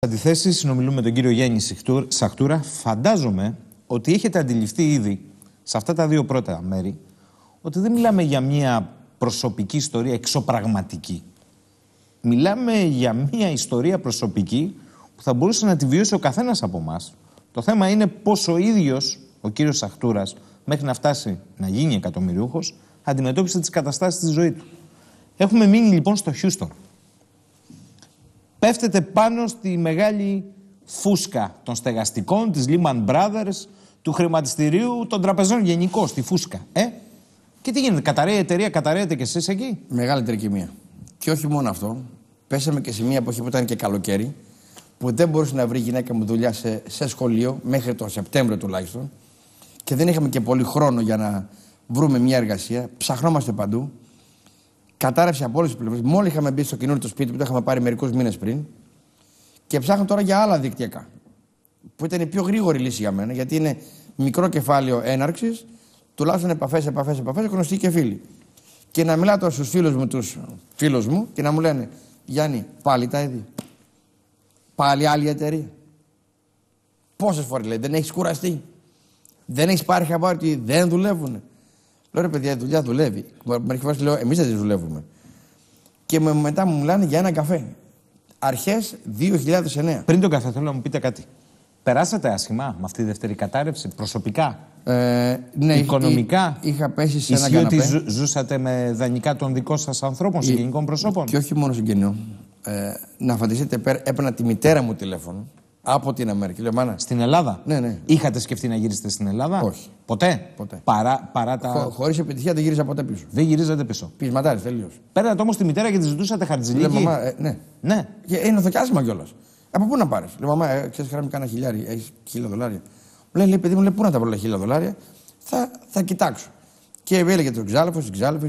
Αντιθέσεις, συνομιλούμε με τον κύριο Γιάννη Σαχτούρα. Φαντάζομαι ότι έχετε αντιληφθεί ήδη σε αυτά τα δύο πρώτα μέρη ότι δεν μιλάμε για μια προσωπική ιστορία εξωπραγματική. Μιλάμε για μια ιστορία προσωπική που θα μπορούσε να τη βιώσει ο καθένας από εμάς. Το θέμα είναι πώς ο ίδιος ο κύριος Σαχτούρας, μέχρι να φτάσει να γίνει εκατομμυριούχος, αντιμετώπισε τις καταστάσεις της ζωής του. Έχουμε μείνει λοιπόν στο Χιούστον. Πέφτεται πάνω στη μεγάλη φούσκα των στεγαστικών, της Lehman Brothers, του χρηματιστηρίου, των τραπεζών γενικώς, στη φούσκα. Και τι γίνεται, καταραίει η εταιρεία, καταραίετε κι εσείς εκεί? Μεγάλη τρικυμία. Και όχι μόνο αυτό, πέσαμε και σε μια εποχή που ήταν και καλοκαίρι, που δεν μπορούσε να βρει η γυναίκα μου δουλειά σε σχολείο, μέχρι τον Σεπτέμβριο τουλάχιστον, και δεν είχαμε και πολύ χρόνο για να βρούμε μια εργασία. Ψαχνόμαστε παντού. Κατάρρευσε από όλες τις πλευρές. Μόλις είχαμε μπει στο καινούριο το σπίτι που το είχαμε πάρει μερικούς μήνες πριν, και ψάχνω τώρα για άλλα δικτυακά. Που ήταν η πιο γρήγορη λύση για μένα, γιατί είναι μικρό κεφάλαιο έναρξης, τουλάχιστον επαφές, γνωστοί και φίλοι. Και να μιλάω τώρα στους φίλους μου, τους φίλους μου, και να μου λένε: Γιάννη, πάλι τα ίδια. Πάλι άλλη εταιρεία. Πόσες φορές λέει, δεν έχεις κουραστεί? Δεν έχεις πάρει χαμπάρι ότι δεν δουλεύουνε? Λέω: ρε παιδιά, η δουλειά δουλεύει. Μερικές φορές λέω: εμείς δεν τη δουλεύουμε. Και μετά μου μιλάνε για ένα καφέ. Αρχές 2009. Πριν τον καφέ, θέλω να μου πείτε κάτι. Περάσατε άσχημα με αυτή τη δεύτερη κατάρρευση, προσωπικά, ναι, οικονομικά? Είχα πέσει σε ένα καναπέ. καναπέ. Ότι ζούσατε με δανεικά των δικών σας ανθρώπων, συγγενικών προσώπων? Και όχι μόνο συγγενειών. Να φανταστείτε, έπαιρνα τη μητέρα μου τηλέφωνο από την Αμερική. Λέω: μάνα. Στην Ελλάδα? Ναι. Είχατε σκεφτεί να γυρίσετε στην Ελλάδα? Όχι. Ποτέ. Παρά τα. Χωρίς επιτυχία δεν γύριζα ποτέ πίσω. Δεν γυρίζατε πίσω. Πεισματάρης, τελείως. Παίρνατε όμως τη μητέρα και τη ζητούσατε χαρτζηλίκι? Λέω: μαμά, ναι. Και είναι θοκιάσμα κιόλας. Από πού να πάρεις? Λέω: μαμά, ξέρεις, χαρά μου κάνα χιλιάρι, έχεις $1,000. Μου λέει: παιδί μου, λέει, πού να τα βρω $1,000? Θα κοιτάξω. Και έλεγε τον ξάλεφο,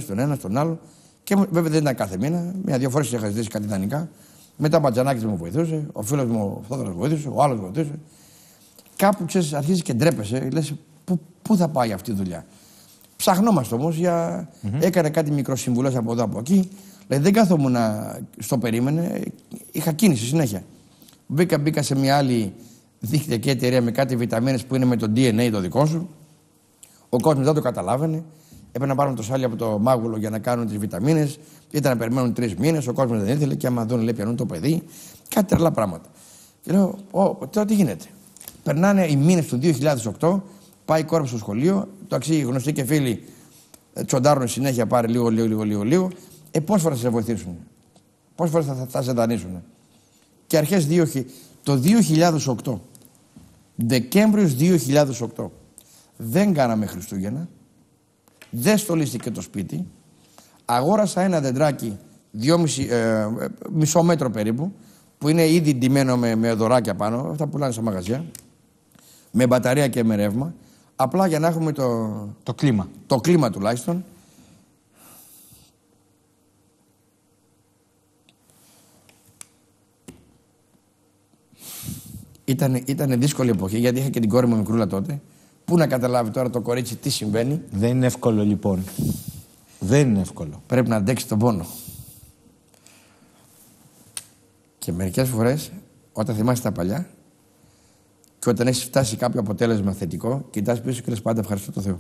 τον ένα, τον άλλο. Και βέβαια δεν ήταν κάθε μήνα. Μια-δύο φορές είχα ζητήσει κάτι δανεικά. Μετά ο Μπατζανάκης μου βοηθούσε, ο φίλος μου ο Θόδωρας βοηθούσε, ο άλλος βοηθούσε. Κάπου ξέρεις, αρχίζει και ντρέπεσαι, λες: πού θα πάει αυτή η δουλειά? Ψαχνόμαστε όμως για. Έκανε κάτι μικροσυμβουλές από εδώ από εκεί. Δηλαδή δεν κάθομουν στο περίμενε, είχα κίνηση συνέχεια. Μπήκα σε μια άλλη δικτυακή εταιρεία με κάτι βιταμίνες που είναι με το DNA το δικό σου. Ο κόσμος δεν το καταλάβαινε. Έπρεπε να πάρουν το σάλι από το μάγουλο για να κάνουν τις βιταμίνες. Ήταν να περιμένουν 3 μήνες. Ο κόσμος δεν ήθελε και άμα δουν, λέει, πιανούν το παιδί. Κάτι τρελά πράγματα. Και λέω: τώρα τι γίνεται? Περνάνε οι μήνες του 2008, πάει η κόρη μου στο σχολείο. Το αξίζει γνωστοί και φίλοι τσοντάρουν συνέχεια, πάρε λίγο. Πόσες φορές θα σε βοηθήσουν? Πόσες φορές θα σε δανείσουν? Και αρχές το 2008, Δεκέμβριος 2008, δεν κάναμε Χριστούγεννα. Δεν στολίστηκε το σπίτι. Αγόρασα ένα δεντράκι 2,5 μέτρο περίπου, που είναι ήδη ντυμένο με δωράκια πάνω, αυτά που πουλάνε στα μαγαζιά, με μπαταρία και με ρεύμα, απλά για να έχουμε το κλίμα. Το κλίμα τουλάχιστον. Ήταν δύσκολη εποχή, γιατί είχα και την κόρη μου μικρούλα τότε. Πού να καταλάβει τώρα το κορίτσι τι συμβαίνει? Δεν είναι εύκολο λοιπόν. Δεν είναι εύκολο. Πρέπει να αντέξει τον πόνο. Και μερικές φορές, όταν θυμάσαι τα παλιά και όταν έχεις φτάσει κάποιο αποτέλεσμα θετικό, κοιτάς πίσω και λες πάντα ευχαριστώ το Θεό.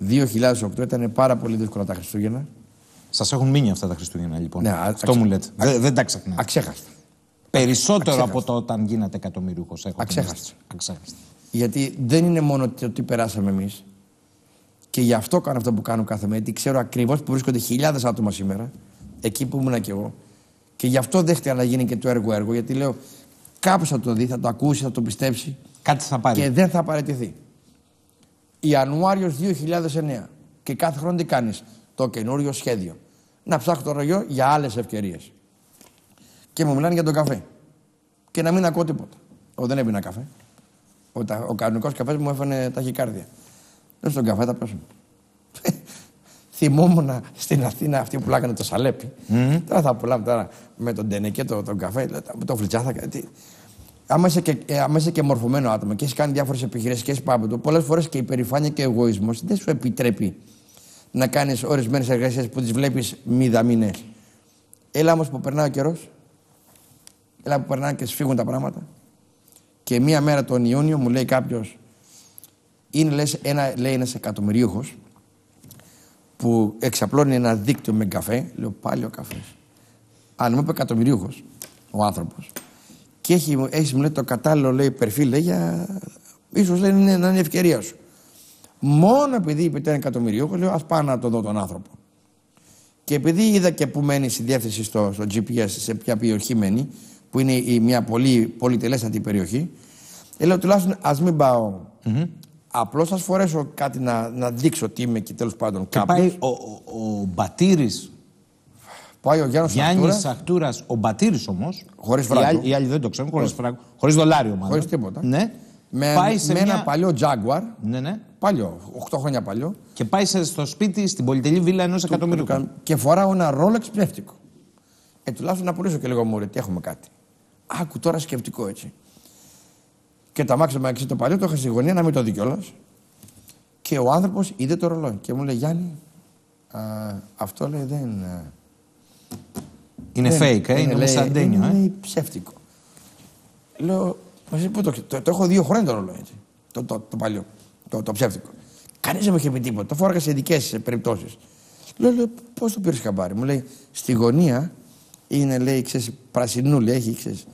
2008 ήταν πάρα πολύ δύσκολα τα Χριστούγεννα. Σας έχουν μείνει αυτά τα Χριστούγεννα λοιπόν? Ναι, αυτό μου λέτε. Δεν τα ξεχνάτε? Αξέχαστα. Περισσότερο από το όταν γίνατε εκατομμυριούχος. Αξέχαστα. Γιατί δεν είναι μόνο το τι περάσαμε εμείς. Και γι' αυτό κάνω αυτό που κάνω κάθε μέρα. Γιατί ξέρω ακριβώς που βρίσκονται χιλιάδες άτομα σήμερα, εκεί που ήμουν και εγώ. Και γι' αυτό δέχτηκα να γίνει και το έργο. Γιατί λέω: κάποιος θα το δει, θα το ακούσει, θα το πιστέψει. Κάτι θα πάρει. Και δεν θα παραιτηθεί. Ιανουάριος 2009. Και κάθε χρόνο τι κάνεις? Το καινούριο σχέδιο. Να ψάχνω το ρογιό για άλλες ευκαιρίες. Και μου μιλάνε για τον καφέ. Και να μην ακούω τίποτα. Δεν έπινα καφέ. Ο κανονικός καφές μου έφανε ταχυκάρδια. Λέω: στον καφέ θα πέσουμε. Θυμόμουν στην Αθήνα αυτοί που πουλάγανε το σαλέπι. Τώρα θα πουλάμε τώρα με τον Ντενεκέ τον καφέ, με το φλιτσάθα. Άμα είσαι και μορφωμένο άτομο και έχει κάνει διάφορες επιχειρήσεις και έχει πάει από το, πολλές φορές και η περηφάνεια και ο εγωισμός δεν σου επιτρέπει να κάνεις ορισμένες εργασίες που τις βλέπεις μηδαμινές. Έλα όμως που περνάει ο καιρός, έλα που περνάνε και σφίγγουν τα πράγματα. Και μία μέρα τον Ιούνιο μου λέει κάποιος, είναι ένας εκατομμυρίουχος που εξαπλώνει ένα δίκτυο με καφέ. Λέω πάλι ο καφές. Αν μου είπε εκατομμυρίουχος ο άνθρωπος και έχει μου λέει το κατάλληλο λέει περφίλ, λέει ίσως λέει να είναι η ευκαιρία σου. Μόνο επειδή είπε ότι είναι εκατομμυρίουχος, λέω ας πάω να το δω τον άνθρωπο. Και επειδή είδα και που μένει στη διεύθυνση στο GPS, σε ποια περιοχή μένει, που είναι μια πολύ πολυτελέστατη περιοχή, λέω τουλάχιστον ας μην πάω. Απλώς ας φορέσω κάτι να δείξω τι είμαι και τέλος πάντων κάποιος. Και πάει ο Μπατήρης. Πάει ο Γιάννης Σαχτούρας, ο Μπατήρης όμως. Χωρίς φράγκο. Οι άλλοι δεν το ξέρουν, χωρίς φράγκο. Χωρίς δολάριο μάλλον. Χωρίς τίποτα. Ναι. Με ένα παλιό Jaguar. Ναι. Παλιό, 8 χρόνια παλιό. Και πάει στο σπίτι, στην πολυτελή βίλα ενός εκατομμυρίου. Και φοράω ένα Rolex ψεύτικο. Τουλάχιστον να πουλήσω και λίγο μου, τι έχουμε κάτι. Άκου τώρα σκεπτικό έτσι. Και το αμάξι με το παλιό, το είχα στη γωνία να μην το δει κιόλας. Και ο άνθρωπος είδε το ρολόι και μου λέει Γιάννη, αυτό λέει δεν. Είναι fake, είναι μεσαντένιο. Είναι ψεύτικο. Λέω, μαζί πού το έχω 2 χρόνια το ρολόι έτσι. Το παλιό, το ψεύτικο. Κανείς δεν μου είχε πει τίποτα. Το φόραγα σε ειδικές περιπτώσεις. Λέω, πώς το πήρες χαμπάρι. Μου λέει, στη γωνία είναι, λέει, ξέρεις, πρασινούλη, έχει, ξέρεις.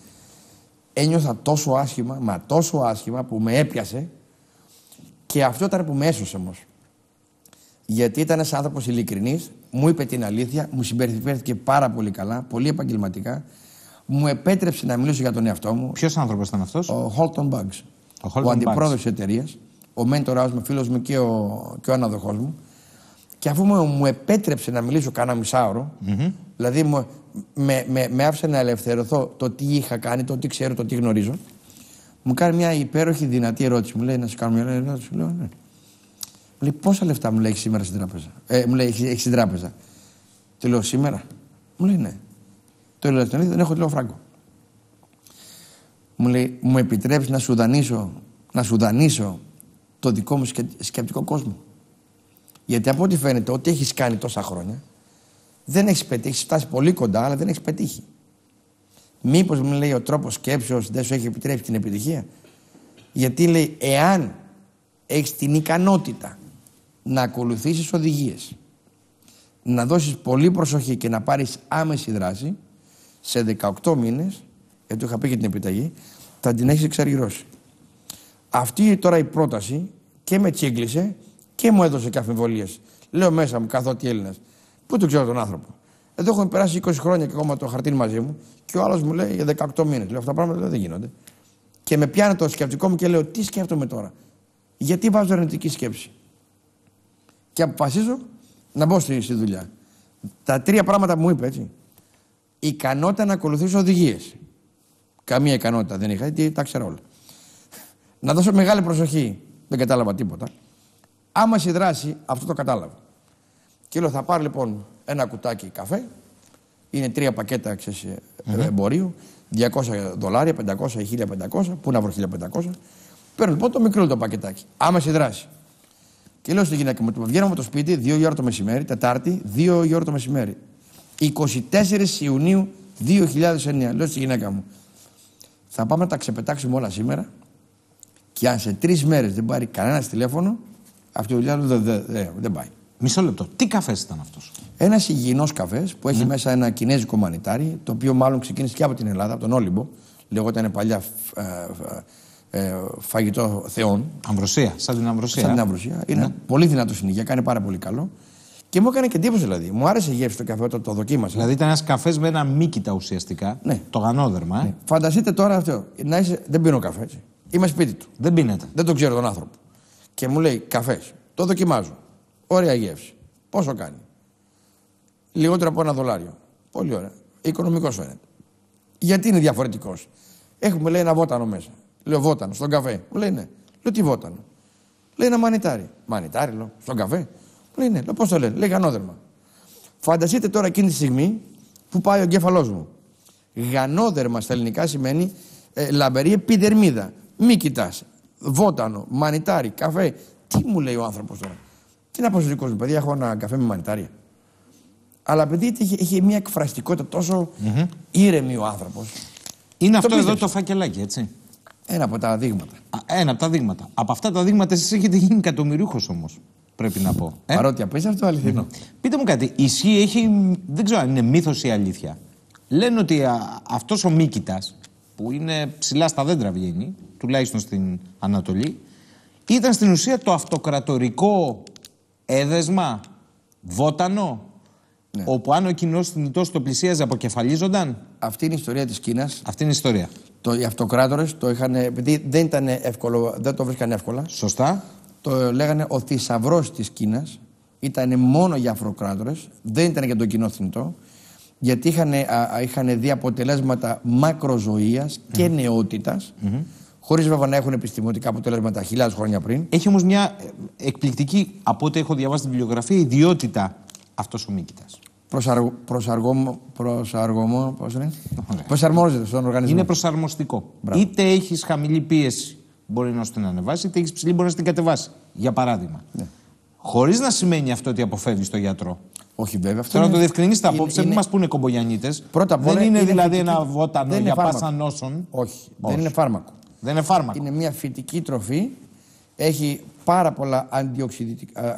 Ένιωθα τόσο άσχημα, που με έπιασε και αυτό ήταν που με έσωσε όμως. Γιατί ήταν ένας άνθρωπος ειλικρινής, μου είπε την αλήθεια, μου συμπεριφέρθηκε πάρα πολύ καλά, πολύ επαγγελματικά, μου επέτρεψε να μιλήσω για τον εαυτό μου. Ποιος άνθρωπος ήταν αυτός? Ο Holton Bugs. Ο αντιπρόεδρος της εταιρείας, ο μέντορας μου, φίλος μου και ο αναδοχός μου. Και αφού μου επέτρεψε να μιλήσω κάνα μισάωρο, δηλαδή με άφησε να ελευθερωθώ το τι είχα κάνει, το τι ξέρω, το τι γνωρίζω, μου κάνει μια υπέροχη δυνατή ερώτηση. Μου λέει να σου κάνω μια ερώτηση. Λέω ναι. Μου λέει πόσα λεφτά μου λέει έχεις σήμερα στην τράπεζα. Μου λέει έχεις στην τράπεζα. Του λέω σήμερα. Μου λέει ναι. Το λέω δεν έχω λίγο φράγκο. Μου λέει μου επιτρέπεις να σου δανείσω το δικό μου σκεπτικό κόσμο. Γιατί από ό,τι φαίνεται, ό,τι έχεις κάνει τόσα χρόνια, δεν έχεις πετύχει. Έχεις φτάσει πολύ κοντά, αλλά δεν έχεις πετύχει. Μήπως μου λέει ο τρόπος σκέψεως δεν σου έχει επιτρέψει την επιτυχία. Γιατί λέει, εάν έχεις την ικανότητα να ακολουθήσεις οδηγίες, να δώσεις πολύ προσοχή και να πάρεις άμεση δράση, σε 18 μήνες, γιατί είχα πει για την επιταγή, θα την έχεις εξαργυρώσει. Αυτή τώρα η πρόταση και με τσίγκλισε και μου έδωσε και αμφιβολίες. Λέω μέσα μου, καθότι Έλληνας, πού τον ξέρω τον άνθρωπο. Εδώ έχουν περάσει 20 χρόνια και ακόμα το χαρτί μαζί μου και ο άλλος μου λέει για 18 μήνες. Λέω αυτά τα πράγματα δεν γίνονται. Και με πιάνει το σκεπτικό μου και λέω τι σκέφτομαι τώρα. Γιατί βάζω αρνητική σκέψη. Και αποφασίζω να μπω στη δουλειά. Τα 3 πράγματα που μου είπε έτσι. Ικανότητα να ακολουθήσω οδηγίες. Καμία ικανότητα δεν είχα, γιατί τα ξέρω όλα. Να δώσω μεγάλη προσοχή. Δεν κατάλαβα τίποτα. Άμα στη δράση, αυτό το κατάλαβα. Και λέω, θα πάρω λοιπόν ένα κουτάκι καφέ. Είναι 3 πακέτα εμπορίου. $200, 500 ή 1500. Πού να βρω 1500. Παίρνω λοιπόν το μικρό το πακετάκι. Άμα στη δράση. Και λέω στη γυναίκα μου, βγαίνω από το σπίτι 2 η ώρα το μεσημέρι, Τετάρτη, 2 η ώρα το μεσημέρι. 24 Ιουνίου 2009. Λέω στη γυναίκα μου, θα πάμε να τα ξεπετάξουμε όλα σήμερα και αν σε 3 μέρες δεν πάρει κανένα τηλέφωνο, αυτή η δουλειά δεν πάει. Μισό λεπτό. Τι καφές ήταν αυτός? Ένας υγιεινός καφές που έχει μέσα ένα κινέζικο μανιτάρι, το οποίο μάλλον ξεκίνησε και από την Ελλάδα, από τον Όλυμπο. Λεγόταν παλιά φαγητό θεών. Αμβροσία, σαν την Αμβροσία. Σαν την Αμβροσία. Είναι πολύ δυνατό στην υγεία, κάνει πάρα πολύ καλό. Και μου έκανε και εντύπωση δηλαδή. Μου άρεσε η γεύση του καφέ όταν το δοκίμασα. Δηλαδή ήταν ένας καφές με ένα μύκητα ουσιαστικά. Ναι. Το γανόδερμα. Ναι. Φανταστείτε τώρα αυτό. Δεν πίνω καφέ έτσι. Είμαι σπίτι του. Δεν πίνετε. Δεν τον ξέρω τον άνθρωπο. Και μου λέει καφές. Το δοκιμάζω. Ωραία γεύση. Πόσο κάνει? Λιγότερο από $1. Πολύ ωραία. Οικονομικός φαίνεται. Γιατί είναι διαφορετικός? Έχουμε λέει ένα βότανο μέσα. Λέω βότανο στον καφέ. Μου λέει ναι. Λέω τι βότανο? Λέει ένα μανιτάρι. Μανιτάρι λέω στον καφέ. Μου λέει ναι. Λέω πώς το λένε? Λέει γανόδερμα. Φανταστείτε τώρα εκείνη τη στιγμή που πάει ο εγκέφαλός μου. Γανόδερμα στα ελληνικά σημαίνει λαμπερή επιδερμίδα. Μη κοιτάς. Βότανο, μανιτάρι, καφέ. Τι μου λέει ο άνθρωπος τώρα? Τι να πω στους δικούς μου, παιδιά, έχω ένα καφέ με μανιτάρια. Αλλά παιδί είχε μια εκφραστικότητα τόσο ήρεμη ο άνθρωπος. Είναι αυτό εδώ το φακελάκι, έτσι. Ένα από τα δείγματα. Ένα από τα δείγματα. Από αυτά τα δείγματα εσείς έχετε γίνει εκατομμυρίουχος όμως. Πρέπει να πω. Παρότι απίστευτο, αληθινό. Πείτε μου κάτι. Ισχύει, δεν ξέρω αν είναι μύθος ή αλήθεια. Λένε ότι αυτός ο Μύκητας, που είναι ψηλά στα δέντρα βγαίνει, τουλάχιστον στην Ανατολή, ήταν στην ουσία το αυτοκρατορικό έδεσμα, βότανο, ναι, όπου αν ο κοινός θνητός το πλησίαζε αποκεφαλίζονταν. Αυτή είναι η ιστορία της Κίνας. Αυτή είναι η ιστορία. Οι αυτοκράτορες το είχαν, επειδή δεν ήταν εύκολο, δεν το βρίσκαν εύκολα. Σωστά. Το λέγανε ο θησαυρός της Κίνας. Ήταν μόνο για αυτοκράτορες, δεν ήταν για τον κοινό θνητό. Γιατί είχαν δει αποτελέσματα μακροζωίας και νεότητας, χωρίς βέβαια να έχουν επιστημονικά αποτελέσματα χιλιάδες χρόνια πριν. Έχει όμως μια εκπληκτική, από ό,τι έχω διαβάσει την βιβλιογραφία, ιδιότητα αυτός ο Μύκητας. Προσαρμόζεται στον οργανισμό. Είναι προσαρμοστικό. Μπράβο. Είτε έχεις χαμηλή πίεση, μπορεί να σου την ανεβάσει, είτε έχεις ψηλή, μπορεί να την κατεβάσει. Για παράδειγμα. Ναι. Χωρίς να σημαίνει αυτό ότι αποφεύγεις τον γιατρό. Όχι, βέβαια. Αυτό θέλω να το διευκρινίσετε απόψε, μην μας πούνε κομπογιανίτες. Δεν είναι δηλαδή ένα βότανο για πάσα νόσων. Όχι, δεν είναι φάρμακο. Δεν είναι φάρμακο. Είναι μια φυτική τροφή. Έχει πάρα πολλά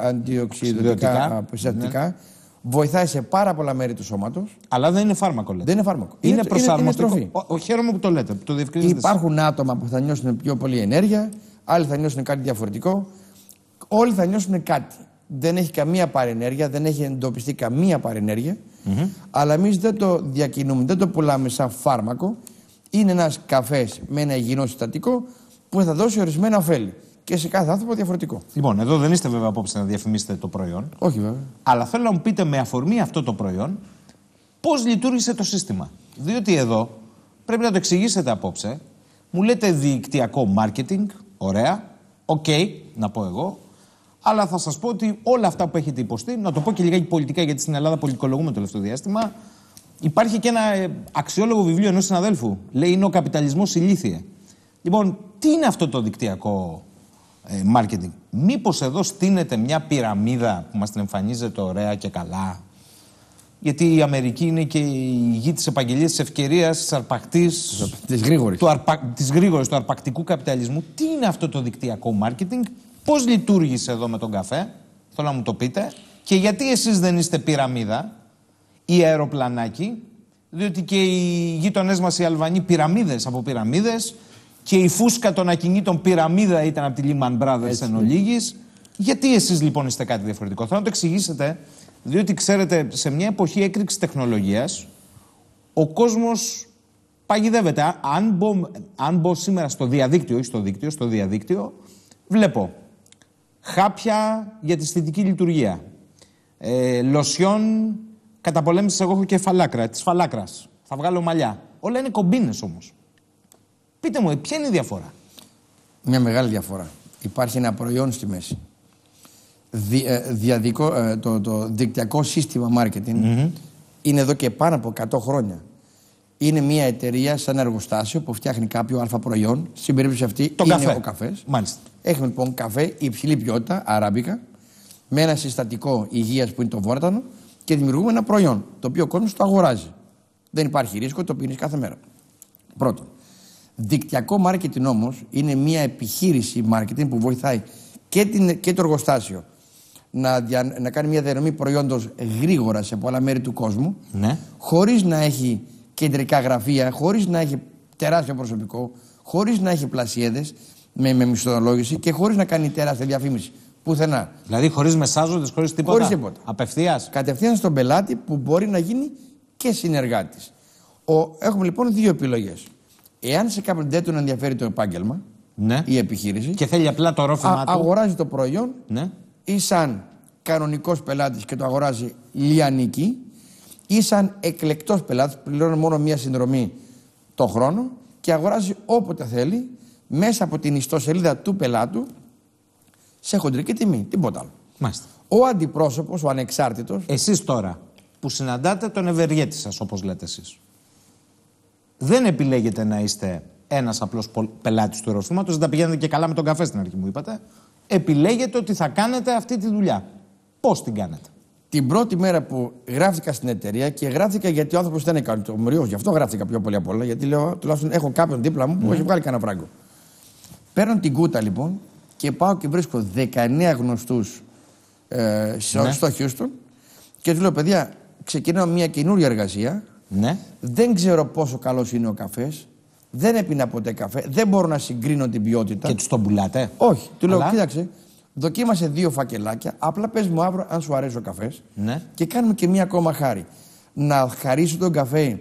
αντιοξυδοτικά συστατικά. Ναι. Βοηθάει σε πάρα πολλά μέρη του σώματος. Αλλά δεν είναι φάρμακο, λέτε. Δεν είναι φάρμακο. Είναι προσαρμοστικό. Χαίρομαι που το λέτε, που το διευκρινίζετε. Υπάρχουν άτομα που θα νιώσουν πιο πολύ ενέργεια, άλλοι θα νιώσουν κάτι διαφορετικό. Όλοι θα νιώσουν κάτι. Δεν έχει καμία παρενέργεια, δεν έχει εντοπιστεί καμία παρενέργεια. Αλλά εμείς δεν το διακινούμε, δεν το πουλάμε σαν φάρμακο. Είναι ένας καφές με ένα υγιεινό συστατικό που θα δώσει ορισμένα ωφέλη. Και σε κάθε άνθρωπο διαφορετικό. Λοιπόν, εδώ δεν είστε βέβαια απόψε να διαφημίσετε το προϊόν. Όχι βέβαια. Αλλά θέλω να μου πείτε με αφορμή αυτό το προϊόν πώς λειτουργήσε το σύστημα. Διότι εδώ πρέπει να το εξηγήσετε απόψε. Μου λέτε δικτυακό marketing, ωραία, να πω εγώ. Αλλά θα σας πω ότι όλα αυτά που έχετε υποστεί, να το πω και λιγάκι πολιτικά, γιατί στην Ελλάδα πολιτικολογούμε το τελευταίο διάστημα. Υπάρχει και ένα αξιόλογο βιβλίο ενός συναδέλφου. Λέει: είναι ο καπιταλισμός ηλίθιε. Λοιπόν, τι είναι αυτό το δικτυακό marketing? Μήπως εδώ στείνεται μια πυραμίδα που μας την εμφανίζεται ωραία και καλά? Γιατί η Αμερική είναι και η γη της επαγγελίας, της ευκαιρίας, της αρπακτής, της γρήγορης, του αρπακτικού καπιταλισμού. Τι είναι αυτό το δικτυακό marketing? Πώς λειτουργήσε εδώ με τον καφέ? Θέλω να μου το πείτε. Και γιατί εσείς δεν είστε πυραμίδα ή αεροπλανάκι? Διότι και οι γείτονές μας οι Αλβανοί πυραμίδες από πυραμίδες, και η φούσκα των ακινήτων πυραμίδα ήταν από τη Lehman Brothers εν ολίγης. Γιατί εσείς λοιπόν είστε κάτι διαφορετικό? Θέλω να το εξηγήσετε, διότι ξέρετε, σε μια εποχή έκρηξης τεχνολογίας, ο κόσμος παγιδεύεται. Αν μπω σήμερα στο διαδίκτυο, όχι στο δίκτυο, στο διαδίκτυο, βλέπω χάπια για τη αισθητική λειτουργία, λοσιόν καταπολέμησης, εγώ έχω και φαλάκρα, της φαλάκρας, θα βγάλω μαλλιά. Όλα είναι κομπίνες όμως. Πείτε μου, ποια είναι η διαφορά? Μια μεγάλη διαφορά. Υπάρχει ένα προϊόν στη μέση. Το δικτυακό σύστημα marketing είναι εδώ και πάνω από 100 χρόνια. Είναι μια εταιρεία σαν εργοστάσιο που φτιάχνει κάποιο αλφα προϊόν. Στην περίπτωση αυτή είναι ο καφές. Μάλιστα. Έχουμε λοιπόν καφέ υψηλή ποιότητα, αράμπικα, με ένα συστατικό υγείας που είναι το βόρτανο, και δημιουργούμε ένα προϊόν το οποίο ο κόσμος το αγοράζει. Δεν υπάρχει ρίσκο, το πίνεις κάθε μέρα. Πρώτον. Δικτυακό marketing όμως είναι μια επιχείρηση marketing που βοηθάει και το εργοστάσιο να κάνει μια διανομή προϊόντος γρήγορα σε πολλά μέρη του κόσμου, ναι, χωρίς να έχει κεντρικά γραφεία, χωρίς να έχει τεράστιο προσωπικό, χωρίς να έχει πλασιέδες με μισθολόγηση και χωρίς να κάνει τεράστια διαφήμιση πουθενά. Δηλαδή χωρίς μεσάζοντες, χωρίς τίποτα. Χωρίς τίποτα. Απευθείας. Κατευθείαν στον πελάτη που μπορεί να γίνει και συνεργάτης. Έχουμε λοιπόν δύο επιλογές. Εάν σε κάποιον δεν τον ενδιαφέρει το επάγγελμα, ναι, η επιχείρηση, και θέλει απλά το ρόφημά του, αγοράζει το προϊόν, ναι, ή σαν κανονικός πελάτης και το αγοράζει λιανική, ή σαν εκλεκτός πελάτης, πληρώνει μόνο μία συνδρομή το χρόνο και αγοράζει όποτε θέλει μέσα από την ιστοσελίδα του πελάτου σε χοντρική τιμή. Τίποτα άλλο. Μάλιστα. Ο αντιπρόσωπος, ο ανεξάρτητος. Εσείς τώρα που συναντάτε τον ευεργέτη σας, όπως λέτε εσείς, δεν επιλέγετε να είστε ένας απλός πελάτης του ροφήματος, δεν τα πηγαίνετε και καλά με τον καφέ στην αρχή, μου είπατε. Επιλέγετε ότι θα κάνετε αυτή τη δουλειά. Πώς την κάνετε? την πρώτη μέρα που γράφτηκα στην εταιρεία και γράφτηκα γιατί ο άνθρωπος δεν έκανε το μοριό, γι' αυτό γράφτηκα πιο πολύ απ' όλα. Γιατί λέω, τουλάχιστον έχω κάποιον δίπλα μου που έχει βγάλει κανένα φράγκο. Παίρνω την κούτα λοιπόν και πάω και βρίσκω 19 γνωστούς στο Houston και του λέω: παιδιά, ξεκινάω μια καινούρια εργασία. Ναι. Δεν ξέρω πόσο καλός είναι ο καφές. Δεν έπινα ποτέ καφέ. Δεν μπορώ να συγκρίνω την ποιότητα. Και τους τον πουλάτε? Όχι. Του λέω: κοίταξε, δοκίμασε 2 φακελάκια. Απλά πες μου αύριο αν σου αρέσει ο καφές. Ναι. Και κάνουμε και μια ακόμα χάρη. Να χαρίσω τον καφέ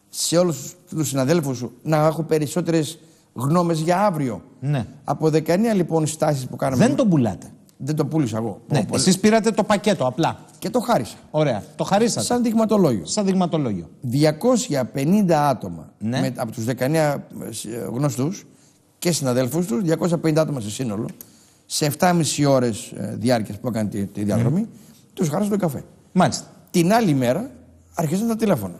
σε όλους τους συναδέλφους σου, να έχω περισσότερες γνώμες για αύριο. Ναι. Από 19 λοιπόν στάσεις που κάναμε. Δεν τον πουλάτε? Δεν το πούλησα εγώ. Ναι. Εσείς πήρατε το πακέτο απλά. Και το χάρισα. Ωραία. Το χαρίσατε. Σαν δειγματολόγιο. Σαν δειγματολόγιο. 250 άτομα Ναι. από τους 19 γνωστούς και συναδέλφους τους, 250 άτομα σε σύνολο, σε 7,5 ώρες διάρκειας που έκανε τη διαδρομή, τους χάρισα τον καφέ. Μάλιστα. Την άλλη μέρα αρχίσαν τα τηλέφωνα.